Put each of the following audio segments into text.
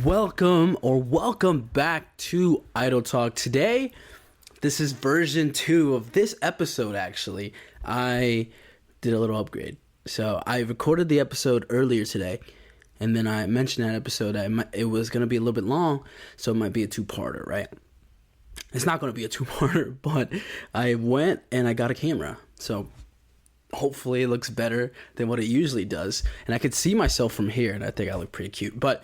Welcome back to Idle Talk. Today, this is version 2 of this episode, actually. I did a little upgrade. So, I recorded the episode earlier today, and then I mentioned that episode that it was going to be a little bit long, so it might be a two-parter, right? It's not going to be a two-parter, but I went and I got a camera. So, hopefully it looks better than what it usually does, and I could see myself from here, and I think I look pretty cute. But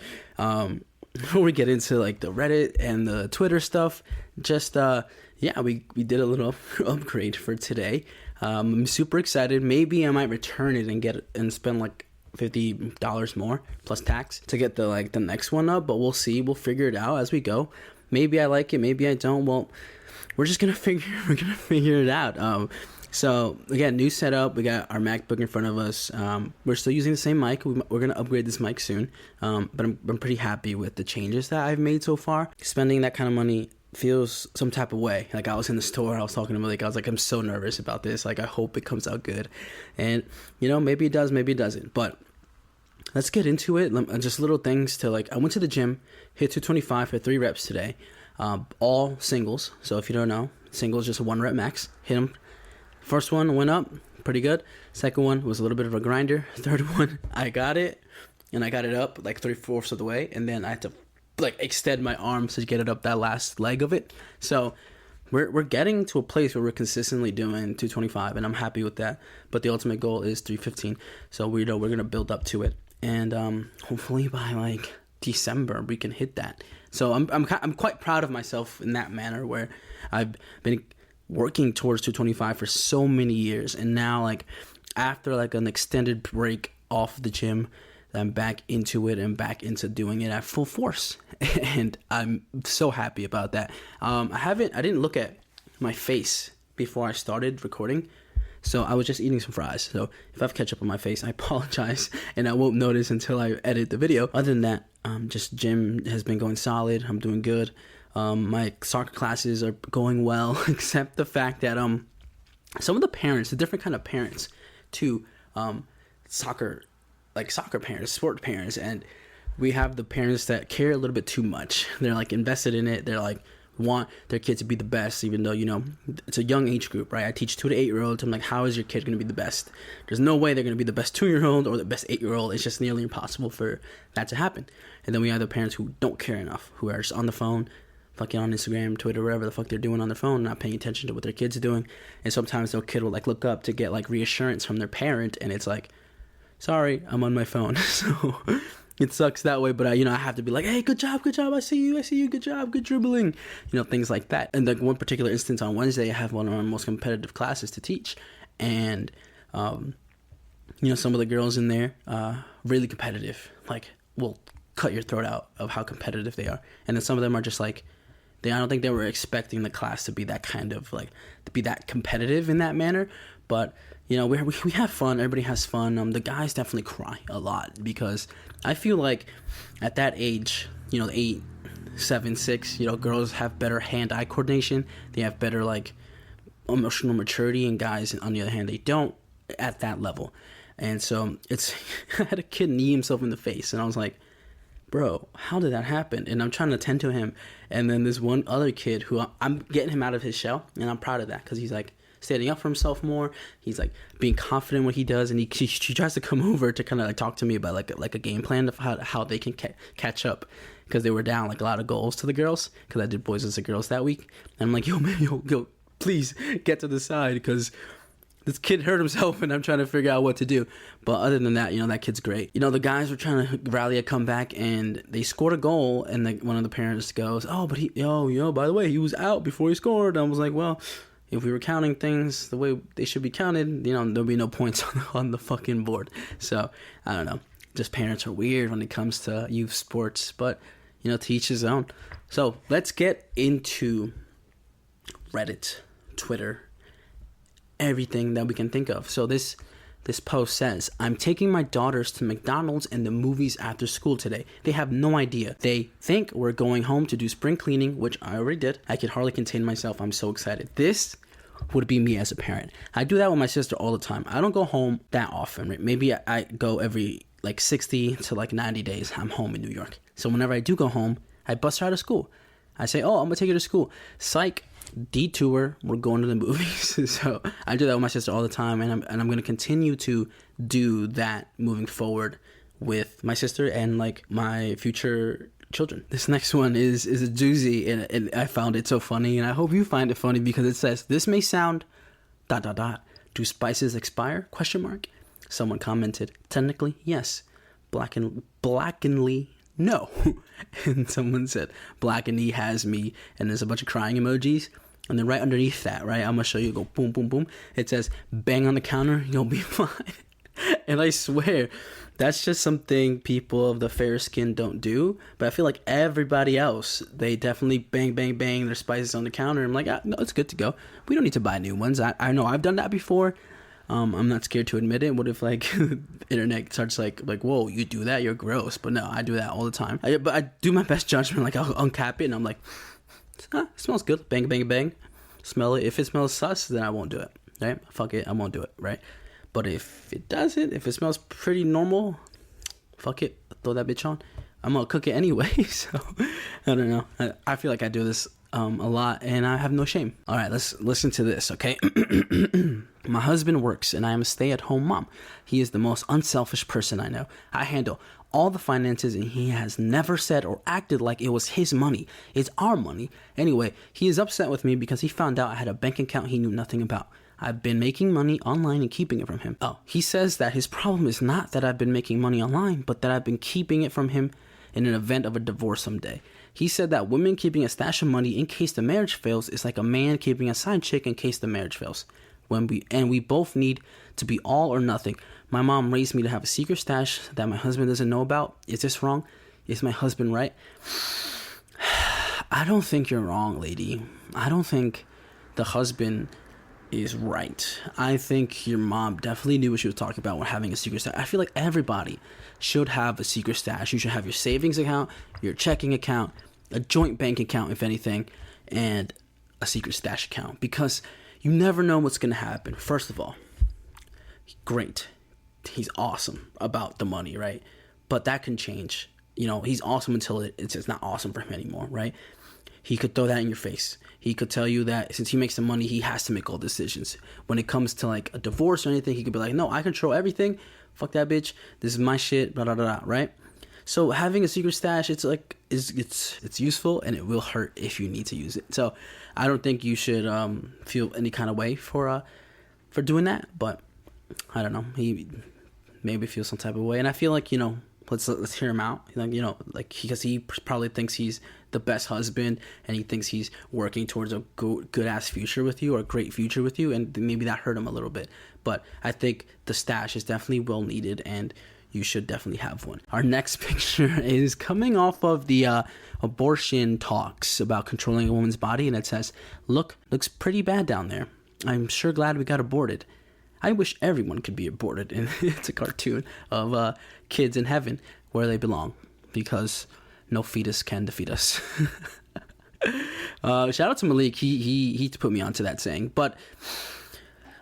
before we get into like the Reddit and the Twitter stuff, just we did a little upgrade for today. I'm super excited. Maybe I might return it and spend like $50 more plus tax to get the next one up, but we'll see. We'll figure it out as we go. Maybe I like it, maybe I don't. Well, we're gonna figure it out. So again, new setup. We got our MacBook in front of us. We're still using the same mic. We're gonna upgrade this mic soon. But I'm pretty happy with the changes that I've made so far. Spending that kind of money feels some type of way. Like I was in the store, I was talking to Malik. I was like, I'm so nervous about this. Like I hope it comes out good. And maybe it does, maybe it doesn't. But let's get into it. Just little things to I went to the gym, hit 225 for 3 reps today. All singles. So if you don't know, singles just a 1 rep max. Hit them. First one went up pretty good. Second one was a little bit of a grinder. Third one, I got it, and I got it up like 3/4 of the way, and then I had to extend my arms to get it up that last leg of it. So we're getting to a place where we're consistently doing 225, and I'm happy with that. But the ultimate goal is 315. So we're gonna build up to it, and hopefully by December we can hit that. So I'm quite proud of myself in that manner, where I've been working towards 225 for so many years, and now after an extended break off the gym, I'm back into it and back into doing it at full force, and I'm so happy about that. I didn't look at my face before I started recording, so I was just eating some fries. So if I have ketchup on my face, I apologize, and I won't notice until I edit the video. Other than that, just gym has been going solid. I'm doing good. My soccer classes are going well, except the fact that some of the parents, the different kind of parents to soccer parents, sport parents, and we have the parents that care a little bit too much. They're invested in it. They're want their kid to be the best, even though it's a young age group, right? I teach 2 to 8-year-olds. I'm like, how is your kid going to be the best? There's no way they're going to be the best 2-year-old or the best 8-year-old. It's just nearly impossible for that to happen. And then we have the parents who don't care enough, who are just on the phone, fucking on Instagram, Twitter, whatever the fuck they're doing on their phone, not paying attention to what their kids are doing. And sometimes their kid will look up to get reassurance from their parent, and it's sorry, I'm on my phone. So it sucks that way, but I have to be hey, good job, I see you, good job, good dribbling, things like that. And one particular instance on Wednesday, I have one of our most competitive classes to teach, and some of the girls in there, really competitive, will cut your throat out of how competitive they are. And then some of them are just I don't think they were expecting the class to be that kind of to be that competitive in that manner. But we have fun. Everybody has fun. The guys definitely cry a lot, because I feel at that age, 8, 7, 6, girls have better hand-eye coordination. They have better emotional maturity, and guys, on the other hand, they don't at that level. And so I had a kid knee himself in the face, and I was like, bro, how did that happen? And I'm trying to attend to him, and then this one other kid who I'm getting him out of his shell, and I'm proud of that, because he's standing up for himself more. He's being confident in what he does, and he tries to come over to kind of talk to me about a game plan of how they can catch up, because they were down a lot of goals to the girls, because I did boys as girls that week. And I'm like, yo man, yo, please get to the side, because this kid hurt himself, and I'm trying to figure out what to do. But other than that, that kid's great. The guys were trying to rally a comeback, and they scored a goal, and one of the parents goes, oh, but by the way, he was out before he scored. And I was like, well, if we were counting things the way they should be counted, there'll be no points on the fucking board. So, I don't know. Just parents are weird when it comes to youth sports, but, to each his own. So, let's get into Reddit, Twitter, everything that we can think of. So this post says, I'm taking my daughters to McDonald's and the movies after school today. They have no idea. They think we're going home to do spring cleaning, which I already did. I could hardly contain myself. I'm so excited. This would be me as a parent. I do that with my sister all the time. I don't go home that often, right? Maybe I go every 60 to 90 days. I'm home in New York. So whenever I do go home, I bust her out of school. I say, oh, I'm going to take her to school. Psych, detour, we're going to the movies. So I do that with my sister all the time, and I'm going to continue to do that moving forward with my sister and like my future children. This next one is a doozy, and I found it so funny, and I hope you find it funny because it says, this may sound ... Do spices expire? ? Someone commented, technically, yes. Blackenly, no. And someone said, Blackenly has me, and there's a bunch of crying emojis. And then right underneath that, right, I'm going to show you, go boom, boom, boom. It says, bang on the counter, you'll be fine. And I swear, that's just something people of the fair skin don't do. But I feel like everybody else, they definitely bang, bang, bang their spices on the counter. I'm like, no, it's good to go. We don't need to buy new ones. I know I've done that before. I'm not scared to admit it. What if like the internet starts like, whoa, you do that? You're gross. But no, I do that all the time. But I do my best judgment. Like I'll uncap it and I'm like, it smells good. Bang, bang, bang. Smell it. If it smells sus, then I won't do it. Right? Fuck it. I won't do it. Right? But if it doesn't, if it smells pretty normal, fuck it. Throw that bitch on. I'm gonna cook it anyway. So I don't know. I feel like I do this a lot, and I have no shame. All right, let's listen to this, okay? My husband works, and I am a stay-at-home mom. He is the most unselfish person I know. I handle all the finances, and he has never said or acted like it was his money. It's our money. Anyway, he is upset with me because he found out I had a bank account he knew nothing about. I've been making money online and keeping it from him. Oh, he says that his problem is not that I've been making money online, but that I've been keeping it from him in an event of a divorce someday. He said that women keeping a stash of money in case the marriage fails is like a man keeping a side chick in case the marriage fails. We both need to be all or nothing. My mom raised me to have a secret stash that my husband doesn't know about. Is this wrong? Is my husband right? I don't think you're wrong, lady. I don't think the husband is right. I think your mom definitely knew what she was talking about when having a secret stash. I feel like everybody should have a secret stash. You should have your savings account, your checking account, a joint bank account, if anything, and a secret stash account, because you never know what's going to happen. First of all, great. He's awesome about the money, right? But that can change. You know, he's awesome until it's not awesome for him anymore, right? He could throw that in your face. He could tell you that since he makes the money, he has to make all decisions. When it comes to like a divorce or anything, he could be like, no, I control everything. Fuck that bitch. This is my shit, blah, blah, blah, right? So having a secret stash, it's like, it's useful, and it will hurt if you need to use it. So I don't think you should feel any kind of way for doing that. But I don't know. He maybe feels some type of way. And I feel like, you know, let's hear him out. Like, you know, like because he probably thinks he's the best husband, and he thinks he's working towards a good ass future with you, or a great future with you, and maybe that hurt him a little bit. But I think the stash is definitely well needed, and you should definitely have one. Our next picture is coming off of the abortion talks about controlling a woman's body, and it says, looks pretty bad down there. I'm sure glad we got aborted. I wish everyone could be aborted. And it's a cartoon of kids in heaven where they belong, because no fetus can defeat us. Shout out to Malik. He put me onto that saying. But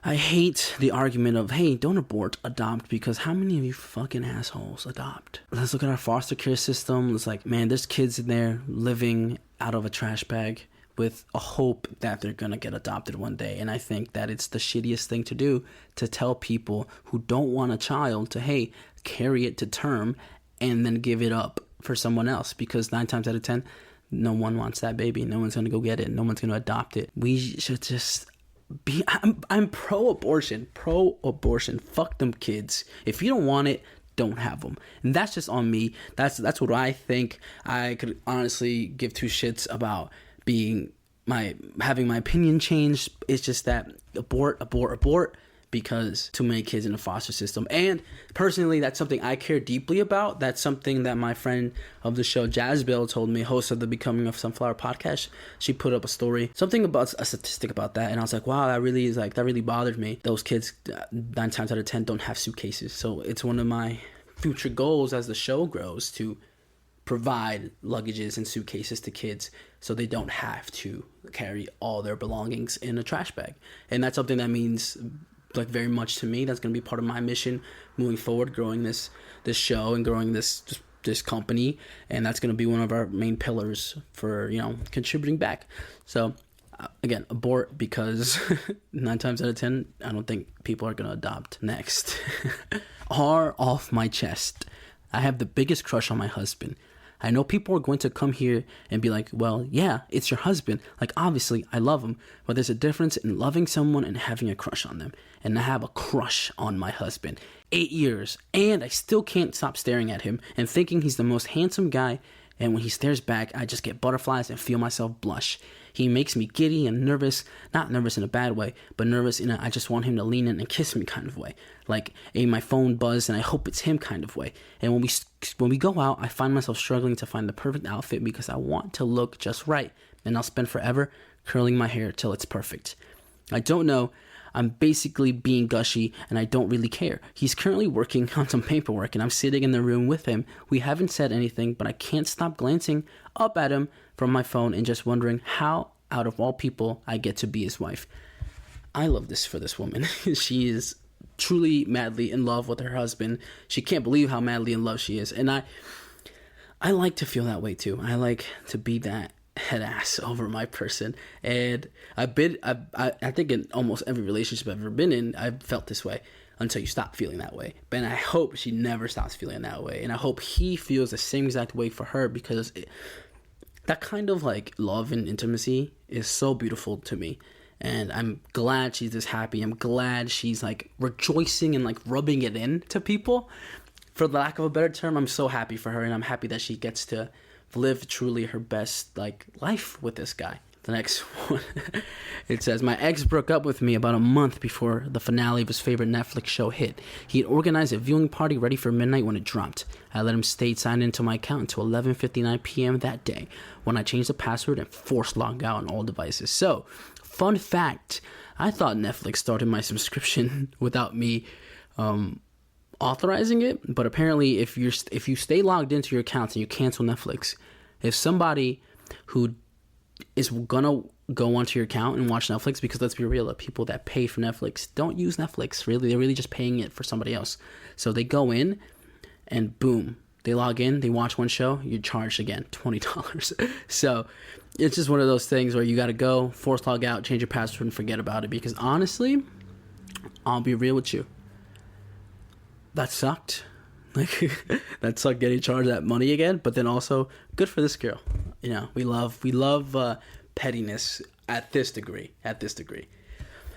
I hate the argument of, hey, don't abort, adopt, because how many of you fucking assholes adopt? Let's look at our foster care system. It's like, man, there's kids in there living out of a trash bag with a hope that they're going to get adopted one day. And I think that it's the shittiest thing to do, to tell people who don't want a child to, hey, carry it to term and then give it up for someone else, because 9 times out of 10, no one wants that baby. No one's going to go get it. No one's going to adopt it. We should just be, I'm pro-abortion. Fuck them kids. If you don't want it, don't have them. And that's just on me. That's what I think. I could honestly give two shits about having my opinion changed. It's just that abort, because too many kids in the foster system. And personally, that's something I care deeply about. That's something that my friend of the show, Jazz Bill, told me, host of the Becoming of Sunflower podcast. She put up a story, something about a statistic about that, and I was like, wow, that really bothered me. Those kids, 9 times out of 10, don't have suitcases. So it's one of my future goals as the show grows to provide luggages and suitcases to kids so they don't have to carry all their belongings in a trash bag. And that's something that means like very much to me. That's going to be part of my mission moving forward, growing this show and growing this just this company, and that's going to be one of our main pillars for, contributing back. So again, abort, because 9 times out of 10, I don't think people are going to adopt. Next. R off my chest. I have the biggest crush on my husband. I know people are going to come here and be like, well, yeah, it's your husband. Like, obviously, I love him. But there's a difference in loving someone and having a crush on them. And I have a crush on my husband. 8 years. And I still can't stop staring at him and thinking he's the most handsome guy. And when he stares back, I just get butterflies and feel myself blush. He makes me giddy and nervous. Not nervous in a bad way, but nervous in a I just want him to lean in and kiss me kind of way. Like my phone buzz and I hope it's him kind of way. And when we go out, I find myself struggling to find the perfect outfit because I want to look just right. And I'll spend forever curling my hair till it's perfect. I don't know. I'm basically being gushy and I don't really care. He's currently working on some paperwork and I'm sitting in the room with him. We haven't said anything, but I can't stop glancing up at him from my phone and just wondering how, out of all people, I get to be his wife. I love this for this woman. She is truly madly in love with her husband. She can't believe how madly in love she is. And I like to feel that way too. I like to be that head ass over my person, and I think in almost every relationship I've ever been in, I've felt this way until you stop feeling that way. But I hope she never stops feeling that way, and I hope he feels the same exact way for her, because that kind of like love and intimacy is so beautiful to me. And I'm glad she's this happy. I'm glad she's like rejoicing and like rubbing it in to people. For the lack of a better term, I'm so happy for her, and I'm happy that she gets to live truly her best like life with this guy. The next one, it says, my ex broke up with me about a month before the finale of his favorite Netflix show hit. He had organized a viewing party ready for midnight when it dropped. I let him stay signed into my account until 11:59 p.m. that day, when I changed the password and forced log out on all devices. So, fun fact, I thought Netflix started my subscription without me authorizing it, but apparently if you stay logged into your accounts and you cancel Netflix, if somebody who is gonna go onto your account and watch Netflix, because let's be real, the people that pay for Netflix don't use Netflix, really. They're really just paying it for somebody else. So they go in and boom, they log in, they watch one show, you're charged again $20. So it's just one of those things where you gotta go, force log out, change your password, and forget about it. Because honestly, I'll be real with you, that sucked. Like, that sucked getting charged that money again. But then also, good for this girl. We love pettiness at this degree.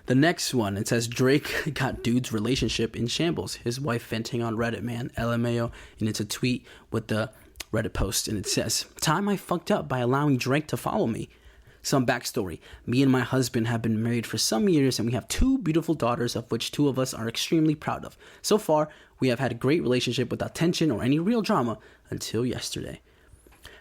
The next one, it says, Drake got dude's relationship in shambles. His wife venting on Reddit, man. LMAO. And it's a tweet with the Reddit post. And it says, time I fucked up by allowing Drake to follow me. Some backstory. Me and my husband have been married for some years, and we have 2 beautiful daughters, of which 2 of us are extremely proud of. So far, we have had a great relationship without tension or any real drama until yesterday.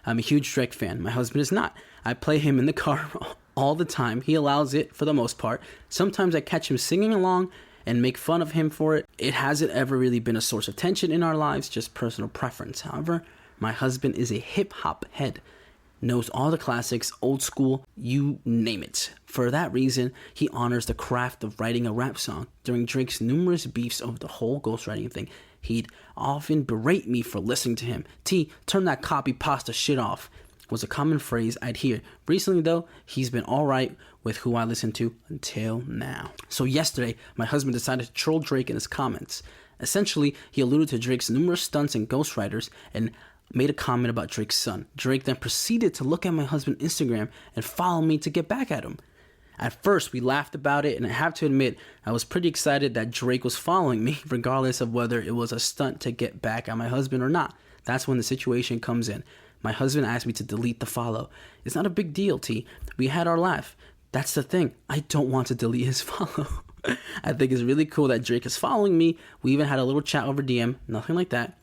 I'm a huge Drake fan. My husband is not. I play him in the car all the time. He allows it for the most part. Sometimes I catch him singing along and make fun of him for it. It hasn't ever really been a source of tension in our lives, just personal preference. However, my husband is a hip-hop head. Knows all the classics, old school, you name it. For that reason, he honors the craft of writing a rap song. During Drake's numerous beefs over the whole ghostwriting thing, he'd often berate me for listening to him. Turn that copy pasta shit off, was a common phrase I'd hear. Recently though, he's been alright with who I listen to until now. So yesterday, my husband decided to troll Drake in his comments. Essentially, he alluded to Drake's numerous stunts and ghostwriters and made a comment about Drake's son. Drake then proceeded to look at my husband's Instagram and follow me to get back at him. At first, we laughed about it, and I have to admit, I was pretty excited that Drake was following me, regardless of whether it was a stunt to get back at my husband or not. That's when the situation comes in. My husband asked me to delete the follow. It's not a big deal, T. We had our laugh. That's the thing. I don't want to delete his follow. I think it's really cool that Drake is following me. We even had a little chat over DM, nothing like that.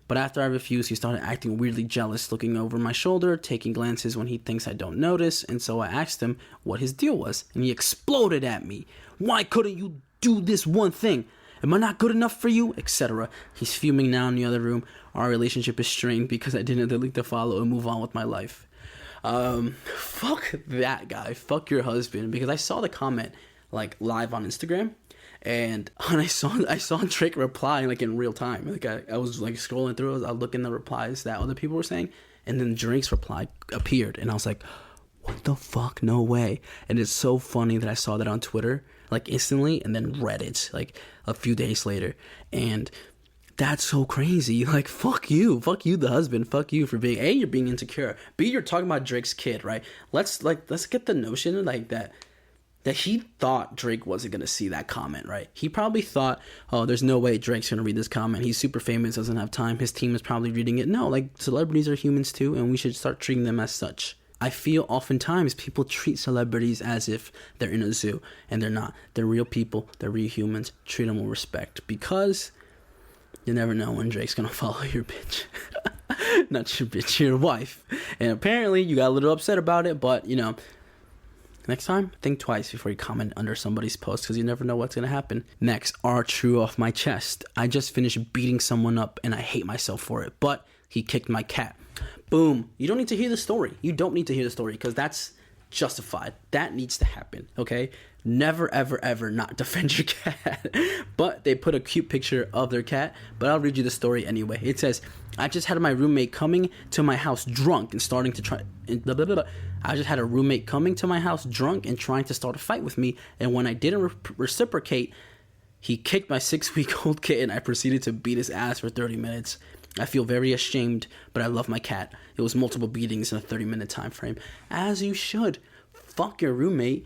But after I refused, he started acting weirdly jealous, looking over my shoulder, taking glances when he thinks I don't notice, and so I asked him what his deal was, and he exploded at me. Why couldn't you do this one thing? Am I not good enough for you? Etc. He's fuming now in the other room. Our relationship is strained because I didn't delete the follow and move on with my life. Fuck that guy. Fuck your husband. Because I saw the comment, like, live on Instagram, And when I saw Drake replying like in real time. Like I was like scrolling through, I was looking the replies that other people were saying, and then Drake's reply appeared, and I was like, what the fuck? No way. And it's so funny that I saw that on Twitter like instantly, and then read it like a few days later. And that's so crazy. Like, fuck you, the husband, fuck you for being, A, you're being insecure, B, you're talking about Drake's kid, right? Let's get the notion like that he thought Drake wasn't gonna see that comment, right? He probably thought, oh, there's no way Drake's gonna read this comment, he's super famous, doesn't have time, his team is probably reading it. No, like, celebrities are humans too, and we should start treating them as such. I feel oftentimes people treat celebrities as if they're in a zoo, and they're not. They're real people, they're real humans. Treat them with respect, because you never know when Drake's gonna follow your bitch. Not your bitch, your wife. And apparently you got a little upset about it, but you know, next time, think twice before you comment under somebody's post, because you never know what's gonna happen. Next, R True off my chest. I just finished beating someone up and I hate myself for it, but he kicked my cat. Boom. You don't need to hear the story. You don't need to hear the story, because that's justified. That needs to happen, okay? Never, ever, ever not defend your cat. But they put a cute picture of their cat, but I'll read you the story anyway. It says, I just had my roommate coming to my house drunk and starting to try... Blah, blah, blah, blah. I just had a roommate coming to my house drunk and trying to start a fight with me, and when I didn't reciprocate, he kicked my 6-week-old kitten. I proceeded to beat his ass for 30 minutes. I feel very ashamed, but I love my cat. It was multiple beatings in a 30-minute time frame. As you should. Fuck your roommate.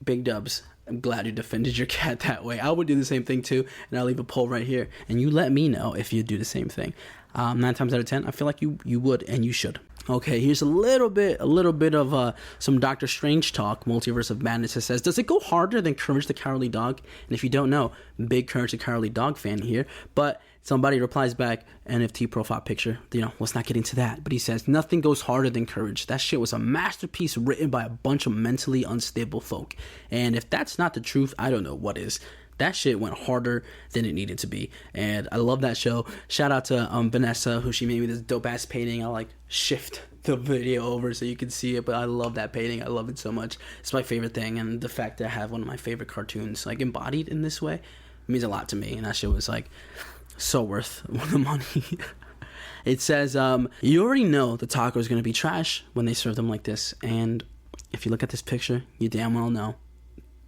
Big dubs. I'm glad you defended your cat that way. I would do the same thing too, and I'll leave a poll right here. And you let me know if you do the same thing. 9 times out of 10, I feel like you would and you should. Okay, here's a little bit of some Doctor Strange talk. Multiverse of Madness. It says, does it go harder than Courage the Cowardly Dog? And if you don't know, big Courage the Cowardly Dog fan here. But somebody replies back, NFT profile picture. You know, let's not get into that. But he says, nothing goes harder than Courage. That shit was a masterpiece written by a bunch of mentally unstable folk. And if that's not the truth, I don't know what is. That shit went harder than it needed to be. And I love that show. Shout out to Vanessa, who she made me this dope ass painting. I'll like shift the video over so you can see it, but I love that painting. I love it so much. It's my favorite thing, and the fact that I have one of my favorite cartoons like embodied in this way means a lot to me. And that shit was like so worth the money. It says, you already know the taco is going to be trash when they serve them like this. And if you look at this picture, you damn well know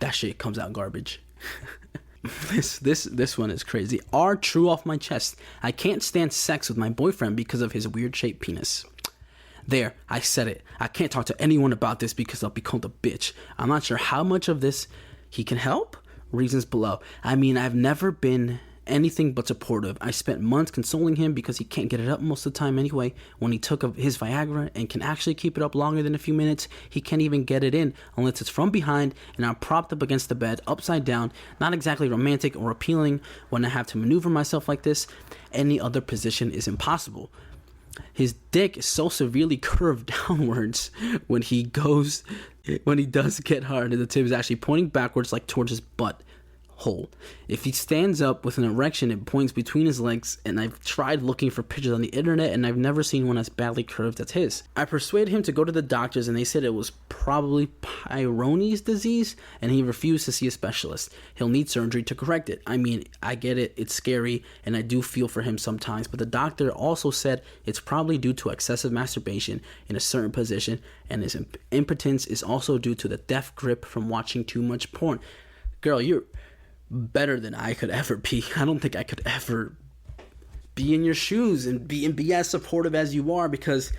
that shit comes out garbage. This one is crazy. R True off my chest. I can't stand sex with my boyfriend because of his weird shaped penis. There, I said it. I can't talk to anyone about this because I'll be called a bitch. I'm not sure how much of this he can help. Reasons below. I mean, I've never been anything but supportive. I spent months consoling him because he can't get it up most of the time anyway. When he took his Viagra and can actually keep it up longer than a few minutes, he can't even get it in unless it's from behind and I'm propped up against the bed, upside down. Not exactly romantic or appealing when I have to maneuver myself like this. Any other position is impossible. His dick is so severely curved downwards when he does get hard, and the tip is actually pointing backwards, like towards his butt hole. If he stands up with an erection, it points between his legs, and I've tried looking for pictures on the internet, and I've never seen one as badly curved as his. I persuaded him to go to the doctors, and they said it was probably Peyronie's disease, and he refused to see a specialist. He'll need surgery to correct it. I mean, I get it, it's scary, and I do feel for him sometimes, but the doctor also said it's probably due to excessive masturbation in a certain position, and his impotence is also due to the death grip from watching too much porn. Girl, you're better than I could ever be. I don't think I could ever be in your shoes and be as supportive as you are, because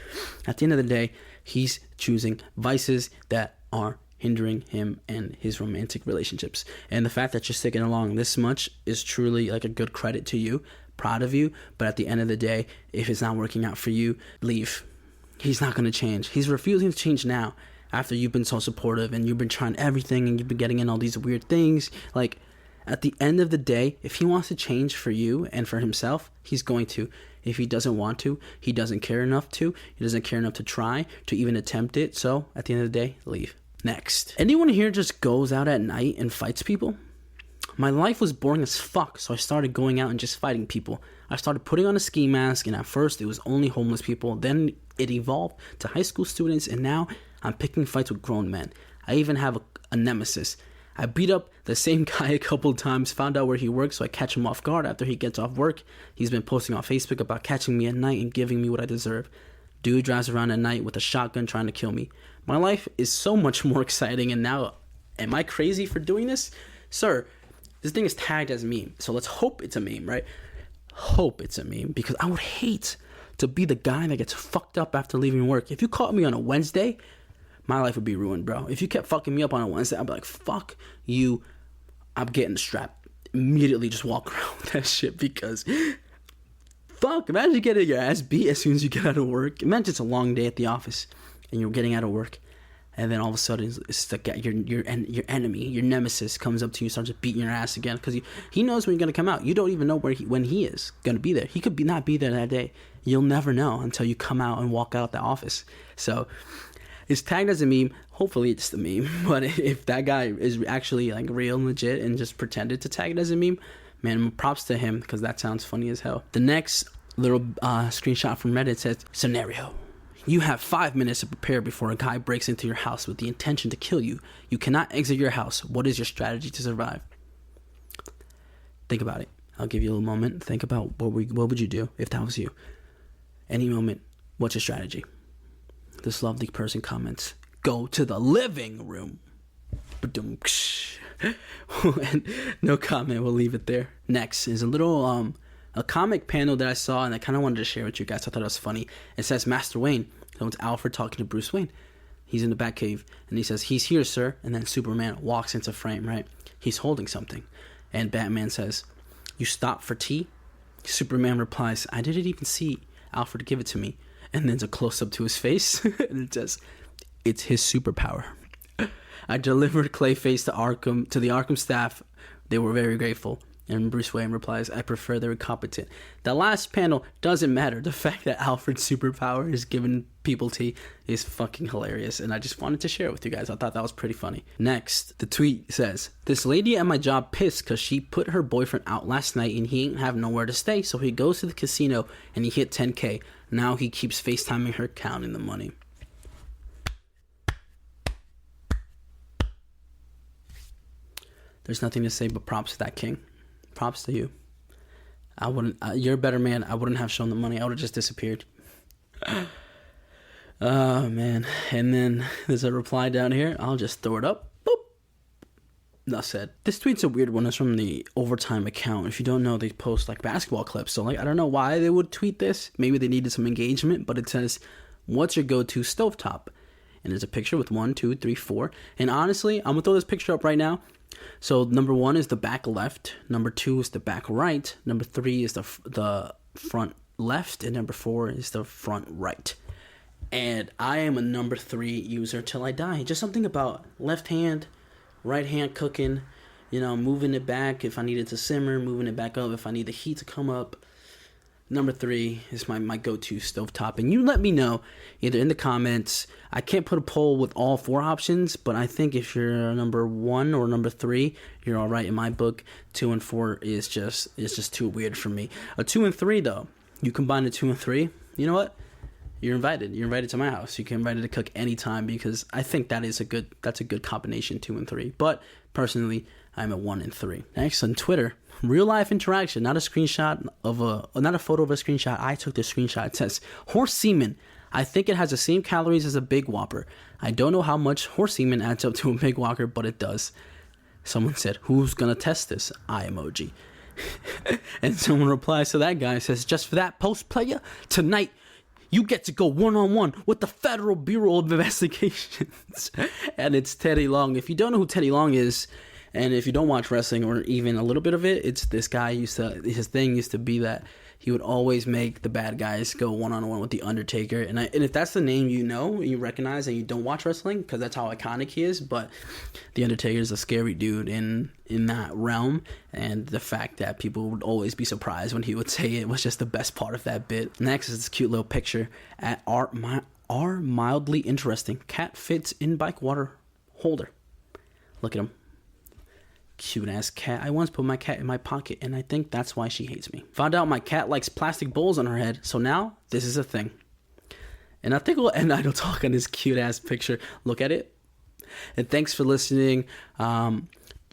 at the end of the day, he's choosing vices that are hindering him and his romantic relationships. And the fact that you're sticking along this much is truly like a good credit to you. Proud of you. But at the end of the day, if it's not working out for you, leave. He's not going to change. He's refusing to change now after you've been so supportive and you've been trying everything and you've been getting in all these weird things. Like, at the end of the day, if he wants to change for you and for himself, he's going to. If he doesn't want to, he doesn't care enough to. He doesn't care enough to try, to even attempt it. So, at the end of the day, leave. Next. Anyone here just goes out at night and fights people? My life was boring as fuck, so I started going out and just fighting people. I started putting on a ski mask, and at first it was only homeless people. Then it evolved to high school students, and now I'm picking fights with grown men. I even have a nemesis. I beat up the same guy a couple times, found out where he works, so I catch him off guard after he gets off work. He's been posting on Facebook about catching me at night and giving me what I deserve. Dude drives around at night with a shotgun trying to kill me. My life is so much more exciting, and now, am I crazy for doing this? Sir, this thing is tagged as a meme, so let's hope it's a meme, right? Hope it's a meme, because I would hate to be the guy that gets fucked up after leaving work. If you caught me on a Wednesday, my life would be ruined, bro. If you kept fucking me up on a Wednesday, I'd be like, fuck you. I'm getting strapped. Immediately just walk around with that shit, because fuck, imagine getting your ass beat as soon as you get out of work. Imagine it's a long day at the office and you're getting out of work, and then all of a sudden it's like your enemy, your nemesis comes up to you and starts beating your ass again, because he knows when you're going to come out. You don't even know when he is going to be there. He could not be there that day. You'll never know until you come out and walk out the office. So it's tagged as a meme. Hopefully it's the meme. But if that guy is actually like real and legit and just pretended to tag it as a meme, man, props to him, because that sounds funny as hell. The next little screenshot from Reddit says, scenario: you have 5 minutes to prepare before a guy breaks into your house with the intention to kill you. You cannot exit your house. What is your strategy to survive? Think about it. I'll give you a little moment. Think about what would you do if that was you? Any moment. What's your strategy? This lovely person comments, go to the living room. And no comment. We'll leave it there. Next is a little a comic panel that I saw, and I kind of wanted to share with you guys. I thought it was funny. It says Master Wayne. So it's Alfred talking to Bruce Wayne. He's in the Batcave, and he says, he's here, sir. And then Superman walks into frame, right? He's holding something. And Batman says, you stop for tea? Superman replies, I didn't even see Alfred give it to me. And then it's a close-up to his face. And it says, it's his superpower. I delivered Clayface to the Arkham staff. They were very grateful. And Bruce Wayne replies, I prefer they're incompetent. The last panel doesn't matter. The fact that Alfred's superpower is giving people tea is fucking hilarious. And I just wanted to share it with you guys. I thought that was pretty funny. Next, the tweet says, this lady at my job pissed because she put her boyfriend out last night and he ain't have nowhere to stay. So he goes to the casino and he hit 10K. Now he keeps FaceTiming her, counting the money. There's nothing to say but props to that king. Props to you. I wouldn't. You're a better man. I wouldn't have shown the money. I would have just disappeared. Oh man. And then there's a reply down here. I'll just throw it up. Boop. Enough said. This tweet's a weird one. It's from the Overtime account. If you don't know, they post like basketball clips. So like, I don't know why they would tweet this. Maybe they needed some engagement. But it says, "What's your go-to stovetop?" And there's a picture with 1, 2, 3, 4. And honestly, I'm gonna throw this picture up right now. So number 1 is the back left, number 2 is the back right, number 3 is the front left, and number 4 is the front right. And I am a number 3 user till I die. Just something about left hand, right hand cooking, moving it back if I need it to simmer, moving it back up if I need the heat to come up. Number 3 is my go-to stovetop. And you let me know either in the comments. I can't put a poll with all 4 options, but I think if you're number 1 or number 3, you're all right in my book. 2 and 4 is just too weird for me. A 2 and 3 though, you combine the 2 and 3, you know what? You're invited. You're invited to my house. You can invite to cook anytime, because I think that's a good combination, 2 and 3. But personally, I'm a 1 and 3. Next on Twitter. Real life interaction, not a screenshot not a photo of a screenshot. I took the screenshot. It says, horse semen. I think it has the same calories as a Big Whopper. I don't know how much horse semen adds up to a Big Whopper, but it does. Someone said, who's gonna test this? Eye emoji. And someone replies to that guy, says, just for that post, player, tonight you get to go one-on-one with the Federal Bureau of Investigations. And it's Teddy Long. If you don't know who Teddy Long is, and if you don't watch wrestling or even a little bit of it, it's this guy his thing used to be that he would always make the bad guys go one-on-one with The Undertaker. And if that's the name you recognize, and you don't watch wrestling, because that's how iconic he is, but The Undertaker is a scary dude in that realm. And the fact that people would always be surprised when he would say it was just the best part of that bit. Next is this cute little picture at are mildly interesting. Cat fits in bike water holder. Look at him. Cute ass cat. I once put my cat in my pocket, and I think that's why she hates me. Found out my cat likes plastic bowls on her head, so now this is a thing. And I think we'll end Idle Talk on this cute ass picture. Look at it. And thanks for listening.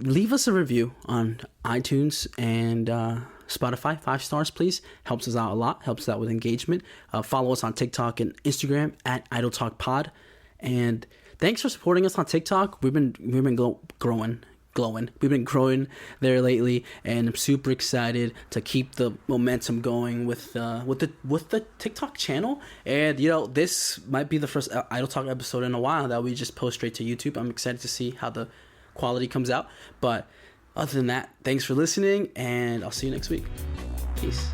leave us a review on iTunes and Spotify. 5 stars, please. Helps us out a lot. Helps us out with engagement. Follow us on TikTok and Instagram at Idle Talk Pod. And thanks for supporting us on TikTok. We've been growing. We've been growing there lately, and I'm super excited to keep the momentum going with the TikTok channel. And this might be the first Idle Talk episode in a while that we just post straight to YouTube. I'm excited to see how the quality comes out. But other than that, thanks for listening, and I'll see you next week. Peace.